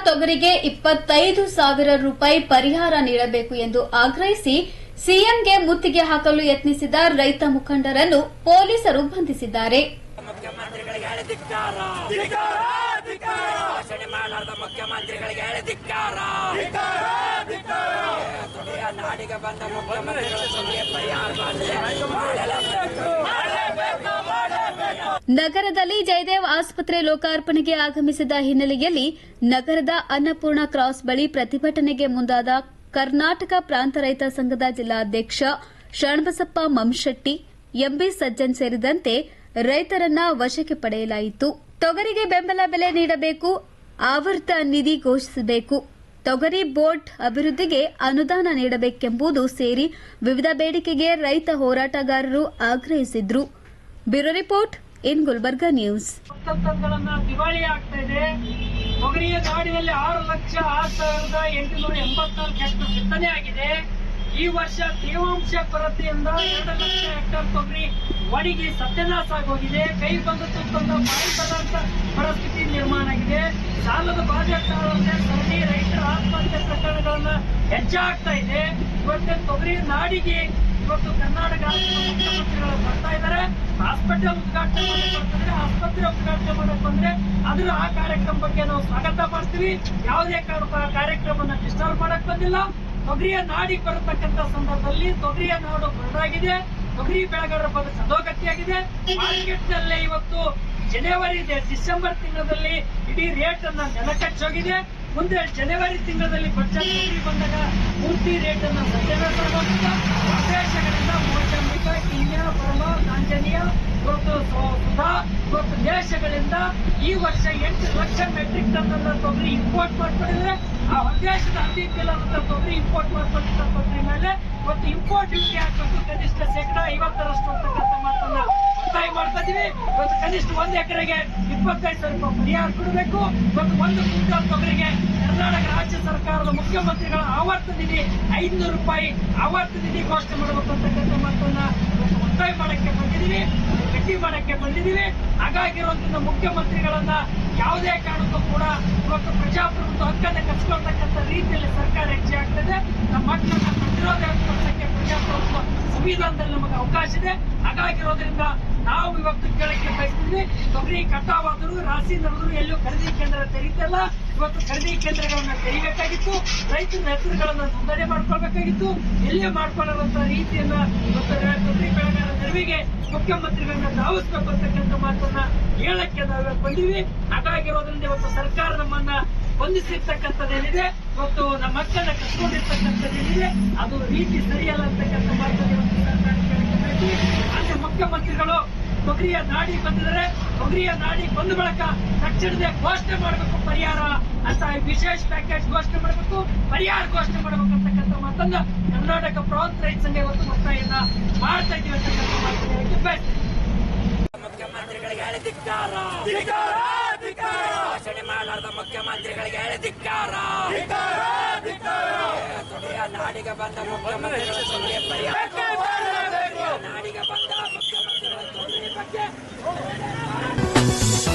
ತೊಗರಿಗೆ 25,000 ರೂಪಾಯಿ ಪರಿಹಾರ ನೀಡಬೇಕು ಎಂದು ಆಗ್ರಹಿಸಿ ಸಿಎಂಗೆ ಮುತ್ತಿಗೆ ಹಾಕಲು ಯತ್ನಿಸಿದ ರೈತ ಮುಖಂಡರನ್ನು ಪೊಲೀಸರು ಬಂಧಿಸಿದ್ದಾರೆ. ಮುಖ್ಯಮಂತ್ರಿಗಳಿಗೆ ನಾಡಿಗೆ ಬಂದ ನಗರದಲ್ಲಿ ಜಯದೇವ್ ಆಸ್ಪತ್ರೆ ಲೋಕಾರ್ಪಣೆಗೆ ಆಗಮಿಸಿದ ಹಿನ್ನೆಲೆಯಲ್ಲಿ ನಗರದ ಅನ್ನಪೂರ್ಣ ಕ್ರಾಸ್ ಬಳಿ ಪ್ರತಿಭಟನೆಗೆ ಮುಂದಾದ ಕರ್ನಾಟಕ ಪ್ರಾಂತ ರೈತ ಸಂಘದ ಜಿಲ್ಲಾಧ್ಯಕ್ಷ ಶರಣಬಸಪ್ಪ ಮಮಶೆಟ್ಟಿ, ಎಂಬಿ ಸಜ್ಜನ್ ಸೇರಿದಂತೆ ರೈತರನ್ನ ವಶಕ್ಕೆ ಪಡೆಯಲಾಯಿತು. ತೊಗರಿಗೆ ಬೆಂಬಲ ಬೆಲೆ ನೀಡಬೇಕು, ಆವರ್ತ ನಿಧಿ ಘೋಷಿಸಬೇಕು, ತೊಗರಿ ಬೋರ್ಡ್ ಅಭಿವೃದ್ಧಿಗೆ ಅನುದಾನ ನೀಡಬೇಕೆಂಬುದು ಸೇರಿ ವಿವಿಧ ಬೇಡಿಕೆಗೆ ರೈತ ಹೋರಾಟಗಾರರು ಆಗ್ರಹಿಸಿದ್ರು. Bureau report in Gulbarga news. ದಿವಾಳಿ ಆಗ್ತಾ ಇದೆ. ತೊಗರಿಯ ನಾಡಿನಲ್ಲಿ 6,06,884 ಹೆಕ್ಟರ್ ಬಿತ್ತನೆ ಆಗಿದೆ. ಈ ವರ್ಷ ತೇವಾಂಶ ಕೊರತೆಯಿಂದ 2 ಲಕ್ಷ ಹೆಕ್ಟರ್ ತೊಗರಿ ಒಣಗಿ ಸತ್ಯನಾಶ ಆಗೋಗಿದೆ. ಕೈ ಬಂದ ತುತ್ತನ್ನು ಬಾಯಿ ಬರುವಂತ ಪರಿಸ್ಥಿತಿ ನಿರ್ಮಾಣ ಆಗಿದೆ. ಸಾಲದ ಬಾಧೆ ಕಾರಣದಿಂದ ಸರಣಿ ರೈತರ ಆತ್ಮಹತ್ಯೆ ಪ್ರಕರಣಗಳನ್ನ ಹೆಚ್ಚಾಗ್ತಾ ಇದೆ. ಇವತ್ತು ತೊಗರಿ ನಾಡಿಗೆ ಇವತ್ತು ಕರ್ನಾಟಕ ಮುಖ್ಯಮಂತ್ರಿಗಳು ಬರ್ತಾ ಇದ್ದಾರೆ. ಹಾಸ್ಪಿಟಲ್ ಉದ್ಘಾಟನೆ ಮಾಡಕ್ಕೆ ಆಸ್ಪತ್ರೆ ಉದ್ಘಾಟನೆ ಮಾಡಕ್ ಬಂದ್ರೆ ಅದರ ಆ ಕಾರ್ಯಕ್ರಮ ಬಗ್ಗೆ ನಾವು ಸ್ವಾಗತ ಮಾಡ್ತೀವಿ. ಯಾವುದೇ ಕಾರಣಕ್ಕೂ ಆ ಕಾರ್ಯಕ್ರಮನ ಡಿಸ್ಟರ್ಬ್ ಮಾಡಕ್ ಬಂದಿಲ್ಲ. ತೊಗರಿಯ ನಾಡಿಗೆ ಬರತಕ್ಕಂತ ಸಂದರ್ಭದಲ್ಲಿ ತೊಗರಿಯ ನಾಡು ಬರಡಾಗಿದೆ. ತೊಗರಿ ಬೆಳೆಗಾರರ ಬಗ್ಗೆ ಸದೋಗತಿಯಾಗಿದೆ. ಮಾರ್ಕೆಟ್ ನಲ್ಲೇ ಇವತ್ತು ಡಿಸೆಂಬರ್ ತಿಂಗಳಲ್ಲಿ ಇಡೀ ರೇಟ್ ಅನ್ನ ನೆಲಕಚ್ಚೋಗಿದೆ. ಮುಂದೆ ಜನವರಿ ತಿಂಗಳಲ್ಲಿ ಬಜೆಟ್ ತೊಗರಿ ಬಂದಾಗ ಪೂರ್ತಿ ರೇಟ್ ಅನ್ನ ಸತ್ಯನಾಶವಾಗುತ್ತಾ ದೇಶಗಳಿಂದ ಮೊಜಾಂಬಿಕ್, ಕೀನ್ಯಾ, ಬರ್ಮಾ, ತಾಂಜಾನಿಯಾ ಇವತ್ತು ಸುಧಾ ಇವತ್ತು ದೇಶಗಳಿಂದ ಈ ವರ್ಷ 8 ಲಕ್ಷ ಮೆಟ್ರಿಕ್ ಟನ್ ಅನ್ನ ತೊಗರಿ ಇಂಪೋರ್ಟ್ ಮಾಡ್ಕೊಂಡಿದ್ರೆ ಆ ದೇಶದ ಅತಿಥಿಗಳಂತ ತೊಗರಿ ಇಂಪೋರ್ಟ್ ಮಾಡ್ಕೊಂಡಿದ್ದ ತೊಗರಿ ಮೇಲೆ ಇವತ್ತು ಇಂಪೋರ್ಟ್ ಡ್ಯೂಟಿ ಹಾಕಬೇಕು. ಕನಿಷ್ಠ 50% ಅಂತಕ್ಕಂಥ ಮಾತನ್ನ ಒತ್ತಾಯ ಮಾಡ್ತಾ ಇದೀವಿ. ಇವತ್ತು ಕನಿಷ್ಠ 1 ಎಕರೆಗೆ 25,000 ರೂಪಾಯಿ ಪರಿಹಾರ ಕೊಡಬೇಕು. ಇವತ್ತು 1 ಕ್ವಿಂಟಲ್ ತೊಗರಿಗೆ ಕರ್ನಾಟಕ ರಾಜ್ಯ ಸರ್ಕಾರದ ಮುಖ್ಯಮಂತ್ರಿಗಳ ಆವರ್ತ ನಿಧಿ 500 ರೂಪಾಯಿ ಆವರ್ತ ನಿಧಿ ಘೋಷಣೆ ಮಾಡಬೇಕು ಅಂತಕ್ಕಂಥ ಮಾತನ್ನ ಒತ್ತಾಯ ಮಾಡಕ್ಕೆ ಬಂದಿದ್ದೀವಿ, ಗಟ್ಟಿ ಮಾಡಕ್ಕೆ ಬಂದಿದ್ದೀವಿ. ಹಾಗಾಗಿರೋದ್ರಿಂದ ಮುಖ್ಯಮಂತ್ರಿಗಳನ್ನ ಯಾವುದೇ ಕಾರಣಕ್ಕೂ ಕೂಡ ಇವತ್ತು ಪ್ರಜಾಪ್ರಭುತ್ವ ಹಕ್ಕನ್ನು ಕಚ್ಕೊಳ್ತಕ್ಕಂಥ ರೀತಿಯಲ್ಲಿ ಸರ್ಕಾರ ಹೆಜ್ಜೆ ಆಗ್ತದೆ. ನಮ್ಮ ಮಕ್ಕಳನ್ನ ಪ್ರತಿರೋಧ ಏರ್ಪಡಿಸಕ್ಕೆ ಪ್ರಜಾಪ್ರಭುತ್ವ ಸಂವಿಧಾನದಲ್ಲಿ ನಮಗೆ ಅವಕಾಶ ಇದೆ. ಹಾಗಾಗಿರೋದ್ರಿಂದ ನಾವು ಇವತ್ತು ಕೇಳಕ್ಕೆ ಬಯಸ್ತೀವಿ, ತೊಗರಿ ಕಟಾವಾದರೂ ರಾಶಿ ನಡೆದ್ರು ಎಲ್ಲೂ ಖರೀದಿ ಕೇಂದ್ರ ತೆರೀತಲ್ಲ. ಇವತ್ತು ಖರೀದಿ ಕೇಂದ್ರಗಳನ್ನ ತೆರೀಬೇಕಾಗಿತ್ತು. ರೈತರ ಹೆಸರುಗಳನ್ನ ನೋಂದಣಿ ಮಾಡ್ಕೊಳ್ಬೇಕಾಗಿತ್ತು. ಎಲ್ಲಿಯೇ ಮಾಡ್ಕೊಳ್ಳುವಂತ ರೀತಿಯನ್ನ ಇವತ್ತು ತೊಗರಿ ಬೆಳೆಗಾರರ ನೆರವಿಗೆ ಮುಖ್ಯಮಂತ್ರಿಗಳನ್ನ ಧಾವಿಸಬೇಕು ಅಂತಕ್ಕಂಥ ಮಾತನ್ನ ಹೇಳಕ್ಕೆ ನಾವು ಬಂದಿವಿ. ಹಾಗಾಗಿರೋದ್ರಿಂದ ಇವತ್ತು ಸರ್ಕಾರ ನಮ್ಮನ್ನ ಬಂಧಿಸಿರ್ತಕ್ಕಂಥದ್ದೇನಿದೆ, ಇವತ್ತು ನಮ್ಮ ಮಕ್ಕಳನ್ನ ಕಟ್ಕೊಂಡಿರ್ತಕ್ಕಂಥದ್ದೇನಿದೆ ಅದು ರೀತಿ ಸರಿಯಲ್ಲ ಅಂತಕ್ಕಂಥ ಮಾತನ್ನ ಇವತ್ತು ಸರ್ಕಾರ ಕೇಳಕ್ಕೆ ಬಯಸ್ತೀವಿ. ಅಂದ್ರೆ ಮುಖ್ಯಮಂತ್ರಿಗಳು ತೊಗರಿಯ ನಾಡಿ ಬಂದಿದ್ದಾರೆ. ತೊಗರಿಯ ನಾಡಿ ಬಂದ ಬಳಿಕ ತಕ್ಷಣದೇ ಘೋಷಣೆ ಮಾಡಬೇಕು ಪರಿಹಾರ ಅಂತ, ವಿಶೇಷ ಪ್ಯಾಕೇಜ್ ಘೋಷಣೆ ಮಾಡಬೇಕು, ಪರಿಹಾರ ಘೋಷಣೆ ಮಾಡಬೇಕು ಅಂತಕ್ಕಂಥ ಮಾತನ್ನ ಕರ್ನಾಟಕ ಪ್ರಾಂತ ರೈತ ಸಂಘ ಇವತ್ತು ಒತ್ತಾಯನ್ನ ಮಾಡ್ತಾ ಇದೀವಿ ಅಂತಕ್ಕಂಥ ಮಾತನ್ನ ಹೇಳಕ್ಕೆ ಬಯಸ್ತೀವಿ. ಮುಖ್ಯಮಂತ್ರಿಗಳಿಗೆ ಧಿಕ್ಕಾರ, ಘೋಷಣೆ ಮಾಡಲಾರದ ಮುಖ್ಯಮಂತ್ರಿಗಳಿಗೆ ಧಿಕ್ಕಾರ. ತೊಗರಿಯ ನಾಡಿಗೆ ಬಂದ ಮುಖ್ಯಮಂತ್ರಿಗಳ ತೊಗರಿಯ ಪರಿಹಾರ ನಾಡಿಗೆ ಬಂದ ಮುಖ್ಯಮಂತ್ರಿಗಳ ತೊಗರಿ ಬಗ್ಗೆ